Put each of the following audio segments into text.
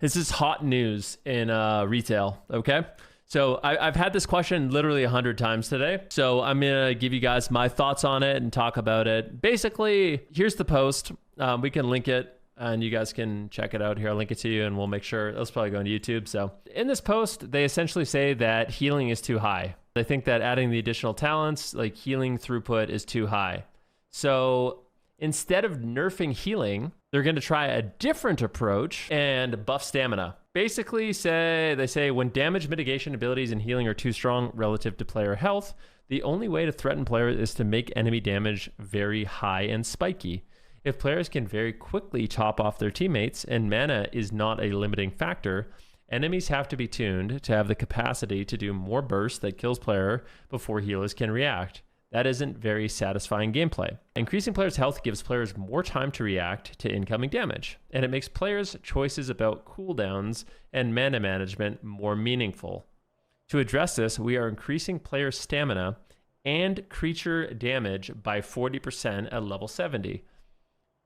This is hot news in retail, okay? So I've had this question literally 100 times today. So I'm going to give you guys my thoughts on it and talk about it. Basically, here's the post. We can link it and you guys can check it out here. I'll link it to you and we'll make sure. Let's probably go on YouTube. So in this post, they essentially say that healing is too high. They think that adding the additional talents, like healing throughput, is too high. So instead of nerfing healing, they're going to try a different approach and buff stamina. Basically, they say when damage mitigation abilities and healing are too strong relative to player health, the only way to threaten players is to make enemy damage very high and spiky. If players can very quickly top off their teammates and mana is not a limiting factor, enemies have to be tuned to have the capacity to do more bursts that kills player before healers can react. That isn't very satisfying gameplay. Increasing players' health gives players more time to react to incoming damage, and it makes players' choices about cooldowns and mana management more meaningful. To address this, we are increasing player stamina and creature damage by 40% at level 70.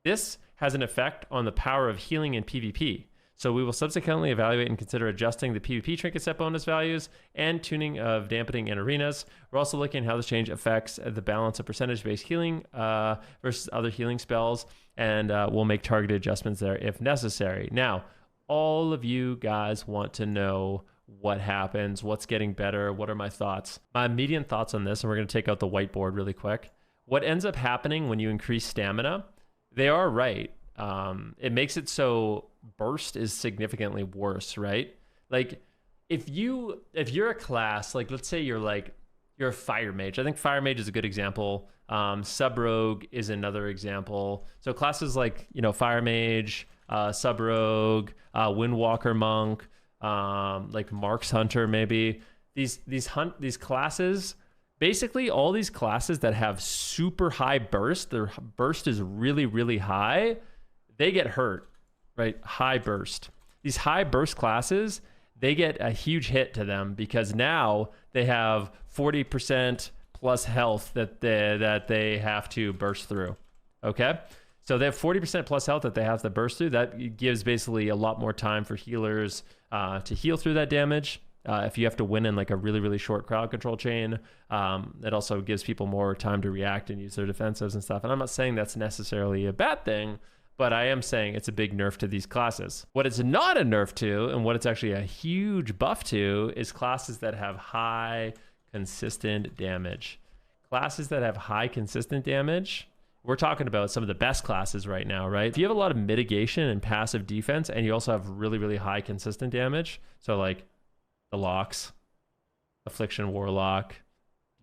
This has an effect on the power of healing in PvP. So we will subsequently evaluate and consider adjusting the PvP trinket set bonus values and tuning of dampening in arenas. We're also looking at how this change affects the balance of percentage-based healing versus other healing spells, and we'll make targeted adjustments there if necessary. Now, all of you guys want to know what happens, what's getting better, what are my thoughts. My immediate thoughts on this, and we're going to take out the whiteboard really quick. What ends up happening when you increase stamina, they are right. It makes it so burst is significantly worse, right? Like if you're a class, like let's say you're a fire mage. I think fire mage is a good example. Sub rogue is another example. So classes like, fire mage, sub rogue, windwalker monk, like Mark's hunter, maybe these classes, basically all these classes that have super high burst, their burst is really, really high, they get hurt, right? High burst. These high burst classes, they get a huge hit to them because now they have 40% plus health that they have to burst through, okay? So they have 40% plus health that they have to burst through. That gives basically a lot more time for healers to heal through that damage. If you have to win in like a really, really short crowd control chain, it also gives people more time to react and use their defensives and stuff. And I'm not saying that's necessarily a bad thing, but I am saying it's a big nerf to these classes. What it's not a nerf to, and what it's actually a huge buff to, is classes that have high consistent damage. Classes that have high consistent damage, we're talking about some of the best classes right now, right? If you have a lot of mitigation and passive defense, and you also have really, really high consistent damage, so like the locks, Affliction Warlock,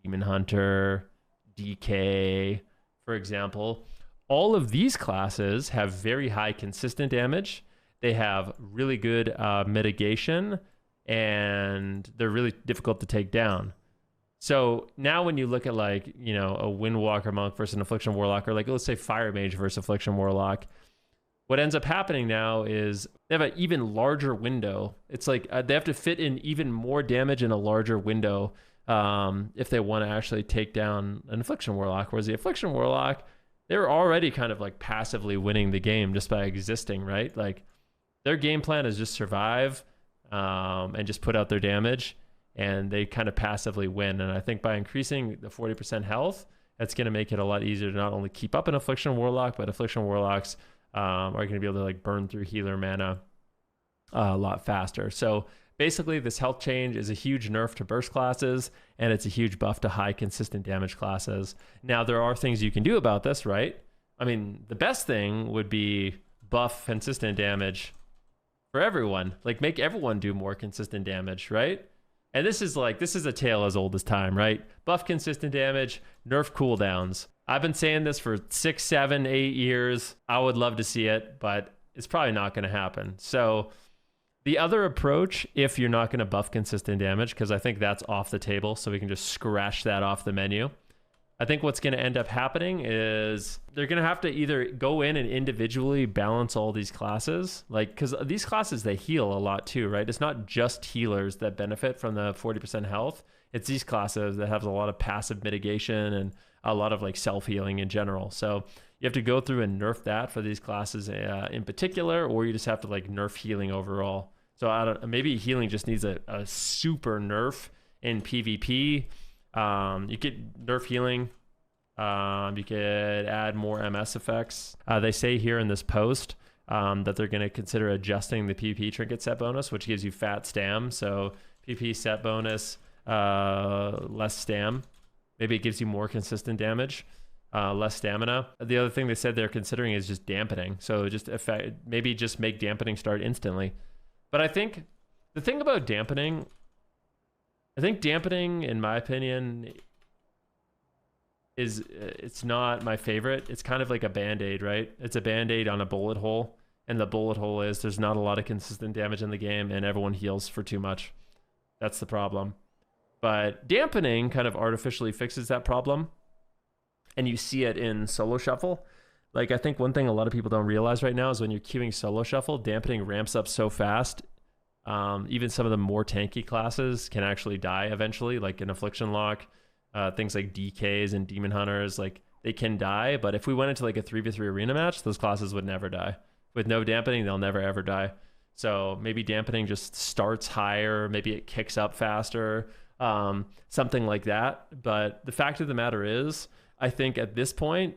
Demon Hunter, DK, for example, all of these classes have very high consistent damage. They have really good mitigation, and they're really difficult to take down. So now when you look at like, a Windwalker Monk versus an Affliction Warlock, or like let's say Fire Mage versus Affliction Warlock, what ends up happening now is they have an even larger window. It's like they have to fit in even more damage in a larger window if they want to actually take down an Affliction Warlock. Whereas the Affliction Warlock, they're already kind of like passively winning the game just by existing, right? Like their game plan is just survive and just put out their damage, and they kind of passively win. And I think by increasing the 40% health, that's going to make it a lot easier to not only keep up an Affliction Warlock, but Affliction Warlocks are going to be able to like burn through healer mana a lot faster. So basically this health change is a huge nerf to burst classes, and it's a huge buff to high consistent damage classes. Now there are things you can do about this, right? I mean, the best thing would be buff consistent damage for everyone, like make everyone do more consistent damage, right? And this is a tale as old as time, right? Buff consistent damage, nerf cooldowns. I've been saying this for 6, 7, 8 years. I would love to see it, but it's probably not going to happen. So the other approach, if you're not going to buff consistent damage, because I think that's off the table, so we can just scratch that off the menu. I think what's going to end up happening is they're going to have to either go in and individually balance all these classes, like, because these classes, they heal a lot too, right? It's not just healers that benefit from the 40% health. It's these classes that have a lot of passive mitigation and a lot of like self-healing in general. So you have to go through and nerf that for these classes in particular, or you just have to like nerf healing overall. So I don't, maybe healing just needs a super nerf in PvP. You could nerf healing. You could add more MS effects. They say here in this post that they're going to consider adjusting the PvP trinket set bonus, which gives you fat stam. So PvP set bonus, less stam. Maybe it gives you more consistent damage, less stamina. The other thing they said they're considering is just dampening. So just maybe just make dampening start instantly. But I think the thing about dampening, in my opinion, is it's not my favorite. It's kind of like a band-aid, right? It's a band-aid on a bullet hole. And the bullet hole is there's not a lot of consistent damage in the game and everyone heals for too much. That's the problem. But dampening kind of artificially fixes that problem. And you see it in solo shuffle. Like, I think one thing a lot of people don't realize right now is when you're queuing solo shuffle, dampening ramps up so fast. Even some of the more tanky classes can actually die eventually, like in Affliction Lock. Things like DKs and Demon Hunters, like they can die. But if we went into like a 3v3 arena match, those classes would never die. With no dampening, they'll never ever die. So maybe dampening just starts higher. Maybe it kicks up faster. Something like that. But the fact of the matter is, I think at this point,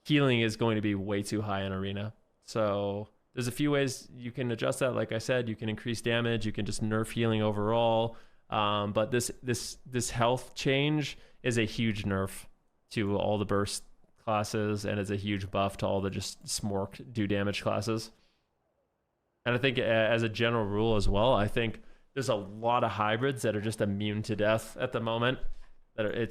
healing is going to be way too high in arena. So there's a few ways you can adjust that. Like I said, you can increase damage. You can just nerf healing overall. But this health change is a huge nerf to all the burst classes, and it's a huge buff to all the just smork do damage classes. And I think as a general rule as well, I think there's a lot of hybrids that are just immune to death at the moment. I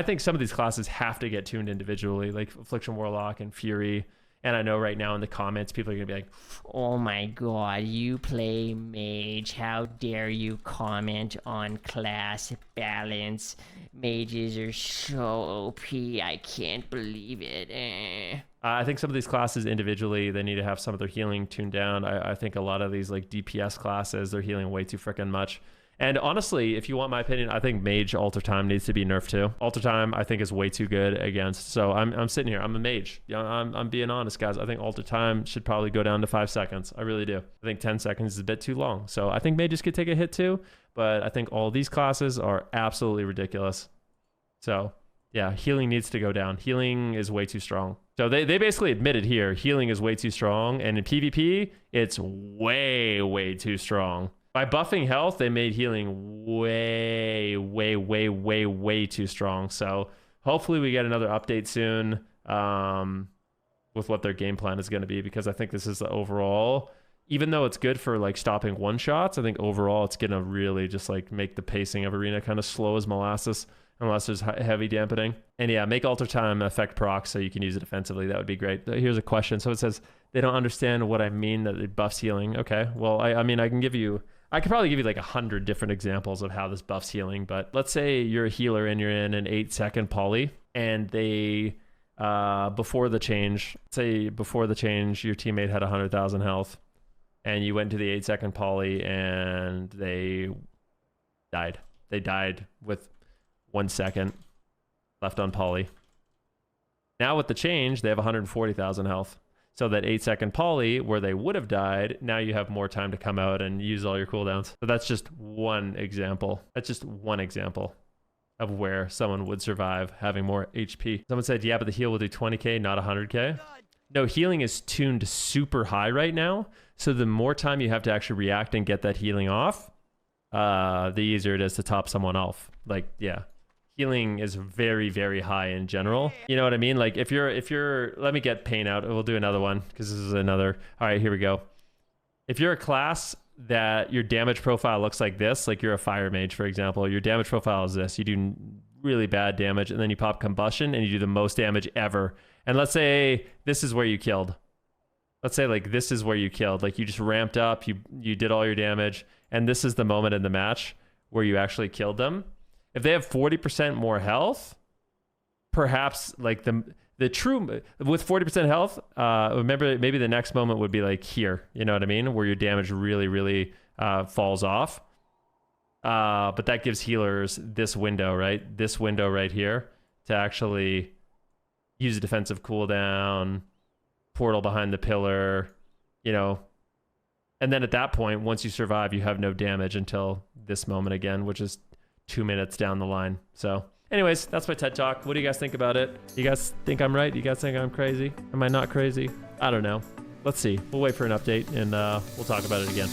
think some of these classes have to get tuned individually, like Affliction Warlock and Fury. And I know right now in the comments, people are going to be like, oh my god, you play mage. How dare you comment on class balance? Mages are so OP. I can't believe it. I think some of these classes individually, they need to have some of their healing tuned down. I think a lot of these like DPS classes, they're healing way too freaking much. And honestly, if you want my opinion, I think Mage Alter Time needs to be nerfed too. Alter Time, I think, is way too good against. So I'm sitting here. I'm a Mage. I'm being honest, guys. I think Alter Time should probably go down to 5 seconds. I really do. I think 10 seconds is a bit too long. So I think Mages could take a hit too. But I think all these classes are absolutely ridiculous. So yeah, healing needs to go down. Healing is way too strong. So they basically admitted here, healing is way too strong. And in PvP, it's way, way too strong. By buffing health, they made healing way, way, way, way, way too strong. So hopefully we get another update soon with what their game plan is going to be, because I think this is the overall, even though it's good for like stopping one shots, I think overall it's going to really just like make the pacing of arena kind of slow as molasses unless there's heavy dampening. And yeah, make Alter Time affect proc so you can use it offensively. That would be great. Here's a question. So it says, they don't understand what I mean that it buffs healing. Okay, well, I mean, I could probably give you like 100 different examples of how this buffs healing, but let's say you're a healer and you're in an 8-second poly, and they, before the change, your teammate had 100,000 health, and you went to the 8-second poly and they died. They died with 1 second left on poly. Now with the change, they have 140,000 health. So that 8-second poly where they would have died, now you have more time to come out and use all your cooldowns. So that's just one example. That's just one example of where someone would survive having more HP. Someone said, yeah, but the heal will do 20k, not 100k. No, healing is tuned super high right now. So the more time you have to actually react and get that healing off, the easier it is to top someone off. Like, yeah. Healing is very, very high in general. You know what I mean? Like if you're, let me get pain out. We'll do another one because this is another. All right, here we go. If you're a class that your damage profile looks like this, like you're a fire mage, for example, your damage profile is this. You do really bad damage and then you pop combustion and you do the most damage ever. And let's say this is where you killed. Let's say like this is where you killed. Like you just ramped up, you did all your damage, and this is the moment in the match where you actually killed them. If they have 40% more health, perhaps like the true with 40% health, remember maybe the next moment would be like here, you know what I mean, where your damage really falls off. But that gives healers this window, right? This window right here to actually use a defensive cooldown, portal behind the pillar, you know. And then at that point, once you survive, you have no damage until this moment again, which is 2 minutes down the line. So anyways, that's my TED Talk. What do you guys think about it? You guys think I'm right? You guys think I'm crazy? Am I not crazy? I don't know. Let's see. We'll wait for an update and we'll talk about it again.